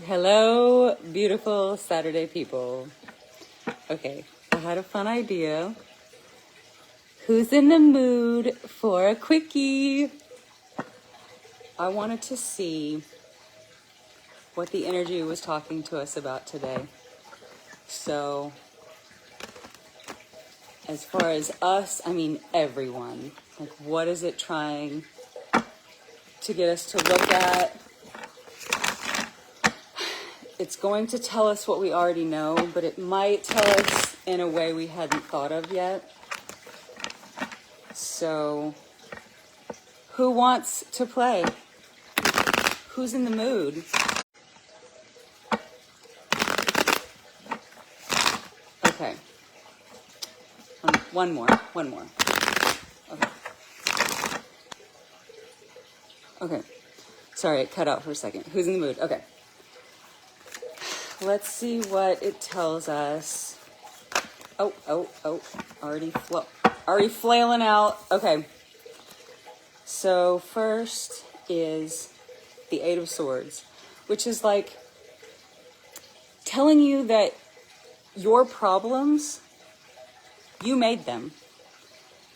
Hello, beautiful Saturday people. Okay, I had a fun idea. Who's in the mood for a quickie? I wanted to see what the energy was talking to us about today. So, as far as us, I mean everyone. Like, what is it trying to get us to look at? It's going to tell us what we already know, but it might tell us in a way we hadn't thought of yet. So, who wants to play? Who's in the mood? Okay. One more. Okay. Okay. Sorry, it cut out for a second. Who's in the mood? Okay. Let's see what it tells us. Oh. Already flailing out. Okay. So first is the Eight of Swords, which is like telling you that your problems, you made them.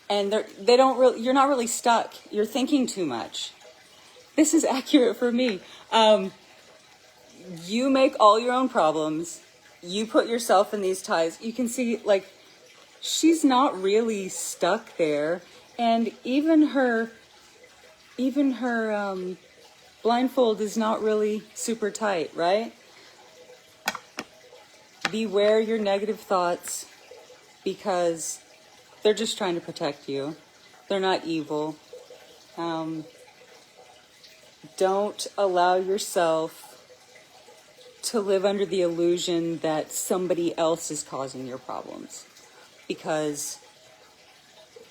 And you're not really stuck. You're thinking too much. This is accurate for me. You make all your own problems. You put yourself in these ties. You can see, like, she's not really stuck there. And even her blindfold is not really super tight, right? Beware your negative thoughts, because they're just trying to protect you. They're not evil. Don't allow yourself to live under the illusion that somebody else is causing your problems, because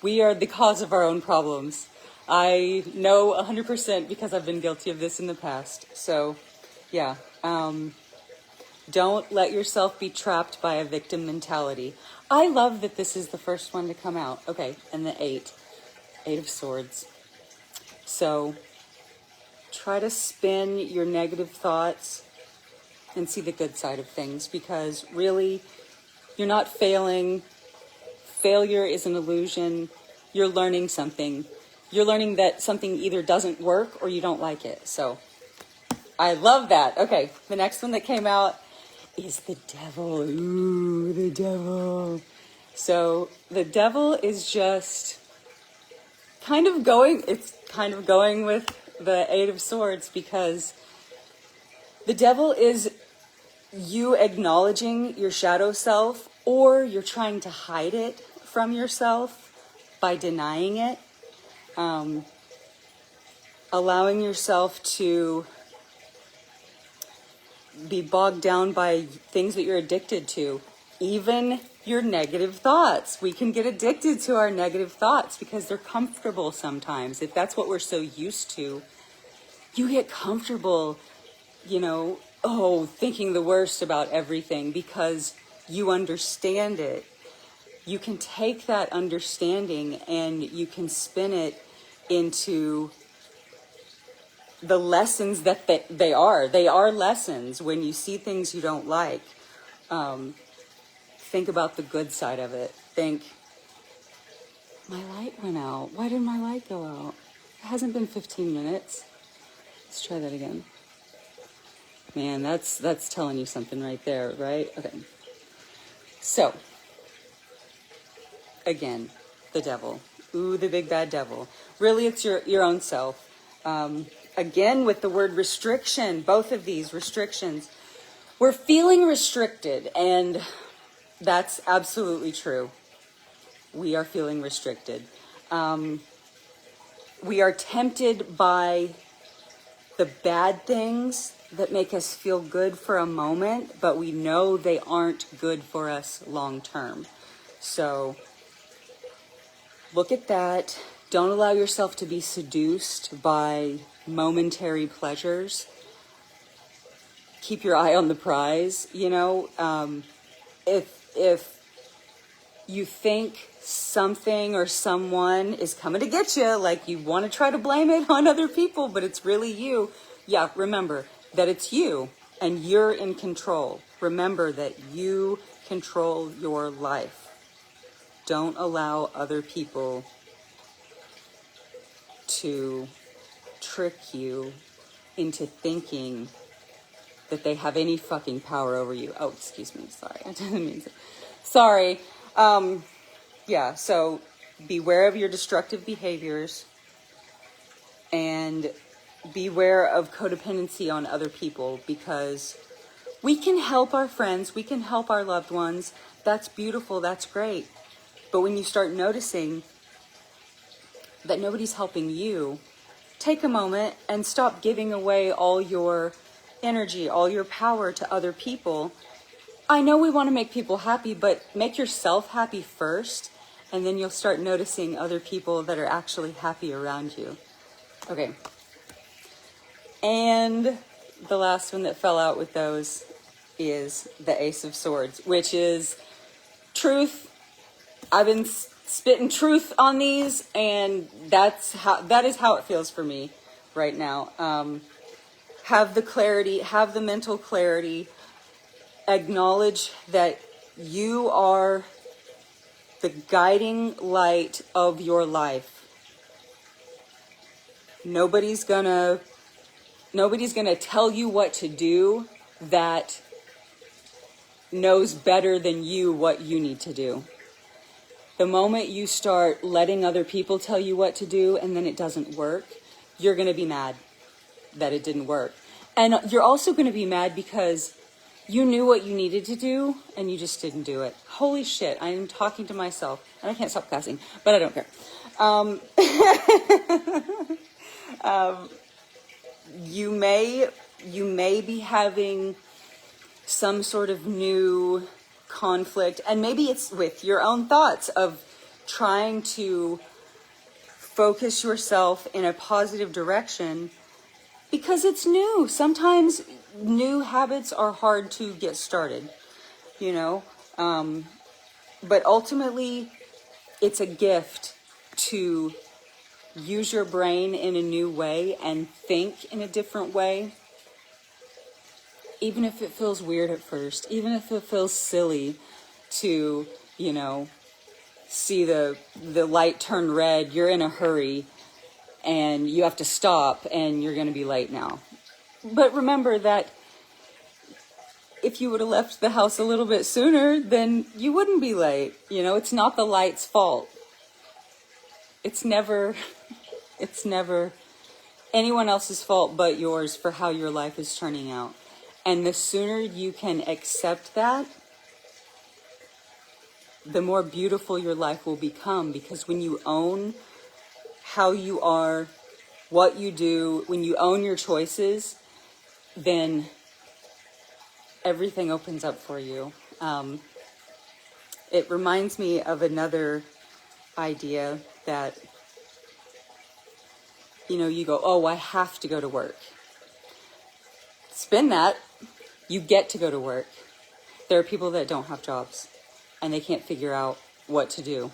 we are the cause of our own problems. I know 100% because I've been guilty of this in the past. So, yeah. Don't let yourself be trapped by a victim mentality. I love that this is the first one to come out. Okay, and the Eight of Swords. So, try to spin your negative thoughts and see the good side of things, because really, you're not failing. Failure is an illusion. You're learning something. You're learning that something either doesn't work or you don't like it. So, I love that. Okay, the next one that came out is the Devil. Ooh, the Devil. So, the Devil is just kind of going with the Eight of Swords, because the Devil is you acknowledging your shadow self, or you're trying to hide it from yourself by denying it. Allowing yourself to be bogged down by things that you're addicted to. Even your negative thoughts. We can get addicted to our negative thoughts because they're comfortable sometimes. If that's what we're so used to, you get comfortable, thinking the worst about everything because you understand it. You can take that understanding and you can spin it into the lessons that they are. They are lessons. When you see things you don't like, think about the good side of it. Think, my light went out. Why did my light go out? It hasn't been 15 minutes. Let's try that again. Man, that's telling you something right there, right? Okay. So, again, the Devil. Ooh, the big bad devil. Really, it's your own self. Again, with the word restriction, both of these restrictions. We're feeling restricted, and that's absolutely true. We are feeling restricted. We are tempted by the bad things that make us feel good for a moment, but we know they aren't good for us long term. So, look at that. Don't allow yourself to be seduced by momentary pleasures. Keep your eye on the prize. If you think something or someone is coming to get you, like you want to try to blame it on other people, but it's really you. Yeah, remember that it's you. and you're in control. Remember that you control your life. Don't allow other people to trick you into thinking that they have any fucking power over you. Oh, excuse me. Sorry. I didn't mean to. Sorry. Yeah, so beware of your destructive behaviors and beware of codependency on other people, because we can help our friends, we can help our loved ones. That's beautiful, that's great. But when you start noticing that nobody's helping you, take a moment and stop giving away all your energy, all your power to other people. I know we want to make people happy, but make yourself happy first, and then you'll start noticing other people that are actually happy around you. Okay. And the last one that fell out with those is the Ace of Swords, which is truth. I've been spitting truth on these, and that is how it feels for me right now. Have the clarity, have the mental clarity, acknowledge that you are the guiding light of your life. Nobody's gonna tell you what to do that knows better than you what you need to do. The moment you start letting other people tell you what to do and then it doesn't work, you're going to be mad that it didn't work. And you're also going to be mad because you knew what you needed to do and you just didn't do it. Holy shit, I am talking to myself. And I can't stop cussing, but I don't care. You may be having some sort of new conflict, and maybe it's with your own thoughts of trying to focus yourself in a positive direction because it's new. Sometimes new habits are hard to get started, you know, but ultimately it's a gift to use your brain in a new way and think in a different way. Even if it feels weird at first, even if it feels silly to, you know, see the light turn red, you're in a hurry and you have to stop and you're going to be late now. But remember that if you would have left the house a little bit sooner, then you wouldn't be late. You know, it's not the light's fault. It's never anyone else's fault but yours for how your life is turning out. And the sooner you can accept that, the more beautiful your life will become. Because when you own how you are, what you do, when you own your choices, then everything opens up for you. It reminds me of another idea that, you know, you go, oh, I have to go to work. Spin that. You get to go to work. There are people that don't have jobs and they can't figure out what to do,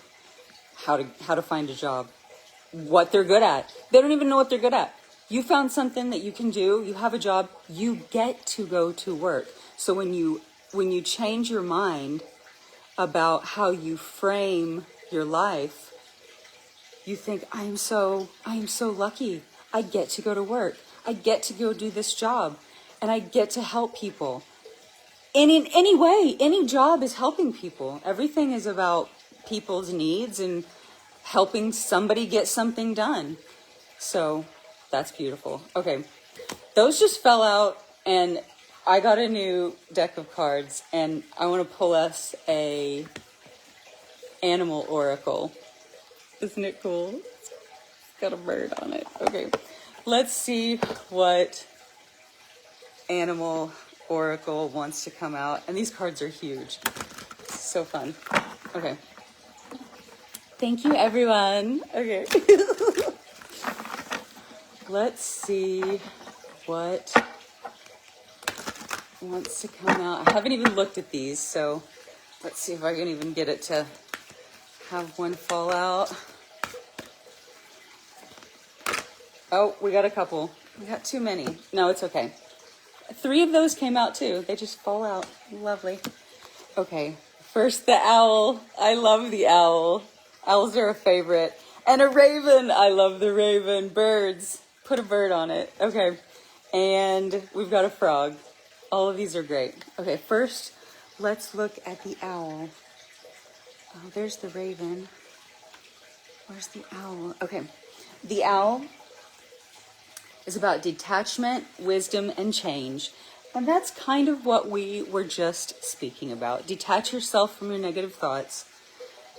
how to find a job, what they're good at. They don't even know what they're good at. You found something that you can do. You have a job. You get to go to work. So when you change your mind about how you frame your life, you think, I am so lucky. I get to go to work. I get to go do this job. And I get to help people. And in any way, any job is helping people. Everything is about people's needs and helping somebody get something done. So that's beautiful. Okay, those just fell out, and I got a new deck of cards, and I want to pull us a animal oracle. Isn't it cool? It's got a bird on it. Okay, let's see what animal oracle wants to come out. And these cards are huge. So fun. Okay. Thank you, everyone. Okay. Let's see what wants to come out. I haven't even looked at these, so let's see if I can even get it to have one fall out. Oh, we got a couple. We got too many. No, it's okay. 3 of those came out too. They just fall out. Lovely. Okay, first the owl. I love the owl. Owls are a favorite. And a raven. I love the raven. Birds. Put a bird on it. Okay, and we've got a frog. All of these are great. Okay, first, let's look at the owl. Oh, there's the raven. Where's the owl? Okay, the owl is about detachment, wisdom, and change. And that's kind of what we were just speaking about. Detach yourself from your negative thoughts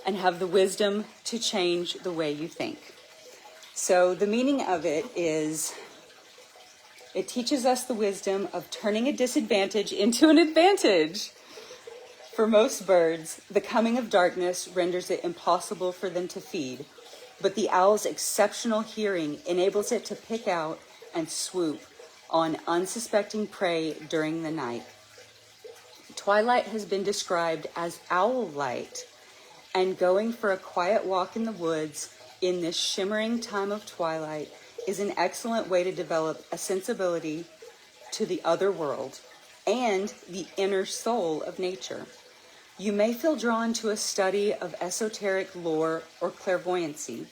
and have the wisdom to change the way you think. So the meaning of it is, it teaches us the wisdom of turning a disadvantage into an advantage. For most birds, the coming of darkness renders it impossible for them to feed, but the owl's exceptional hearing enables it to pick out and swoop on unsuspecting prey during the night. Twilight has been described as owl light, and going for a quiet walk in the woods in this shimmering time of twilight is an excellent way to develop a sensibility to the other world and the inner soul of nature. You may feel drawn to a study of esoteric lore or clairvoyancy.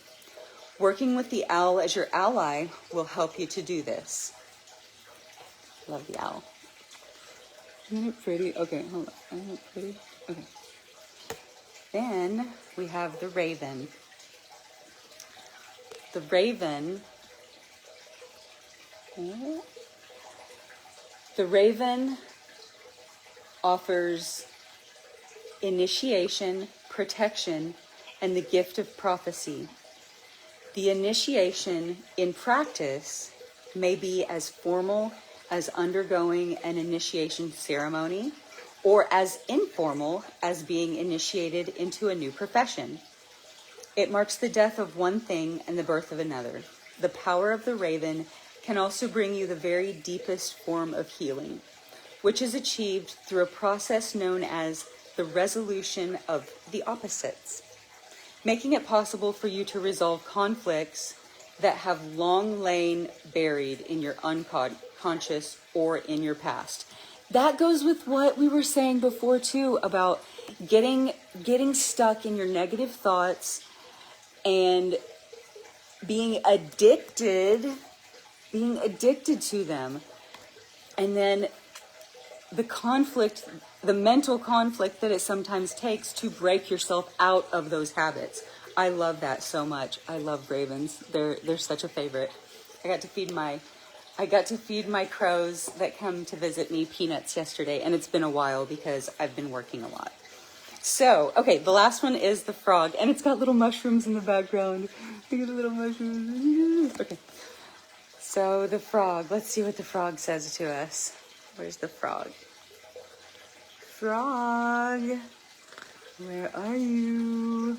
Working with the owl as your ally will help you to do this. Love the owl. Isn't it pretty? Okay, hold on. Isn't it pretty? Okay. Then we have the raven. The raven. The raven offers initiation, protection, and the gift of prophecy. The initiation in practice may be as formal as undergoing an initiation ceremony, or as informal as being initiated into a new profession. It marks the death of one thing and the birth of another. The power of the raven can also bring you the very deepest form of healing, which is achieved through a process known as the resolution of the opposites, making it possible for you to resolve conflicts that have long lain buried in your unconscious or in your past. That goes with what we were saying before too, about getting stuck in your negative thoughts and being addicted to them. And then the mental conflict that it sometimes takes to break yourself out of those habits. I love that so much. I love ravens. They're such a favorite. I got to feed my crows that come to visit me peanuts yesterday, and it's been a while because I've been working a lot. So, okay, the last one is the frog, and it's got little mushrooms in the background. Look at the little mushrooms. Okay. So the frog, let's see what the frog says to us. Where's the frog? Frog, where are you?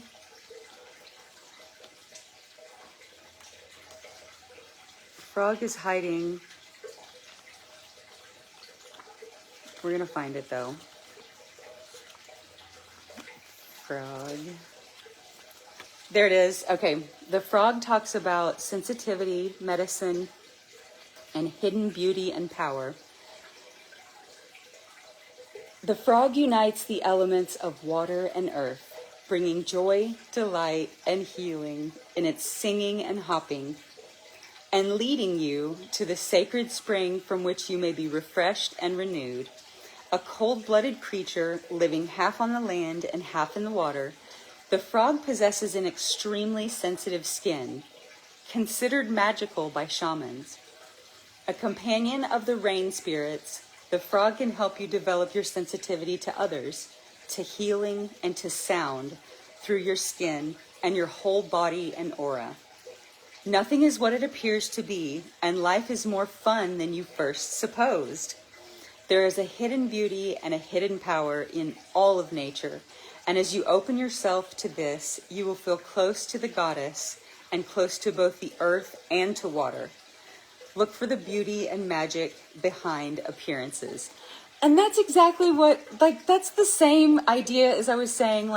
Frog is hiding. We're gonna find it though. Frog. There it is. Okay, the frog talks about sensitivity, medicine, and hidden beauty and power. The frog unites the elements of water and earth, bringing joy, delight, and healing in its singing and hopping, and leading you to the sacred spring from which you may be refreshed and renewed. A cold-blooded creature living half on the land and half in the water, the frog possesses an extremely sensitive skin, considered magical by shamans. A companion of the rain spirits, the frog can help you develop your sensitivity to others, to healing, and to sound through your skin and your whole body and aura. Nothing is what it appears to be, and life is more fun than you first supposed. There is a hidden beauty and a hidden power in all of nature, and as you open yourself to this, you will feel close to the goddess and close to both the earth and to water. Look for the beauty and magic behind appearances. And that's exactly that's the same idea as I was saying,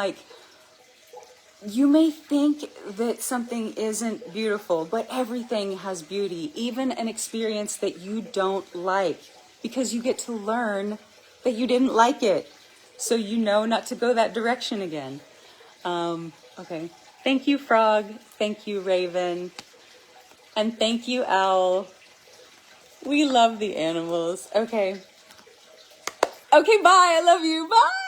you may think that something isn't beautiful, but everything has beauty. Even an experience that you don't like because you get to learn that you didn't like it. So you know not to go that direction again. Okay. Thank you, Frog. Thank you, Raven. And thank you, Owl. We love the animals. Okay. Okay, bye. I love you. Bye.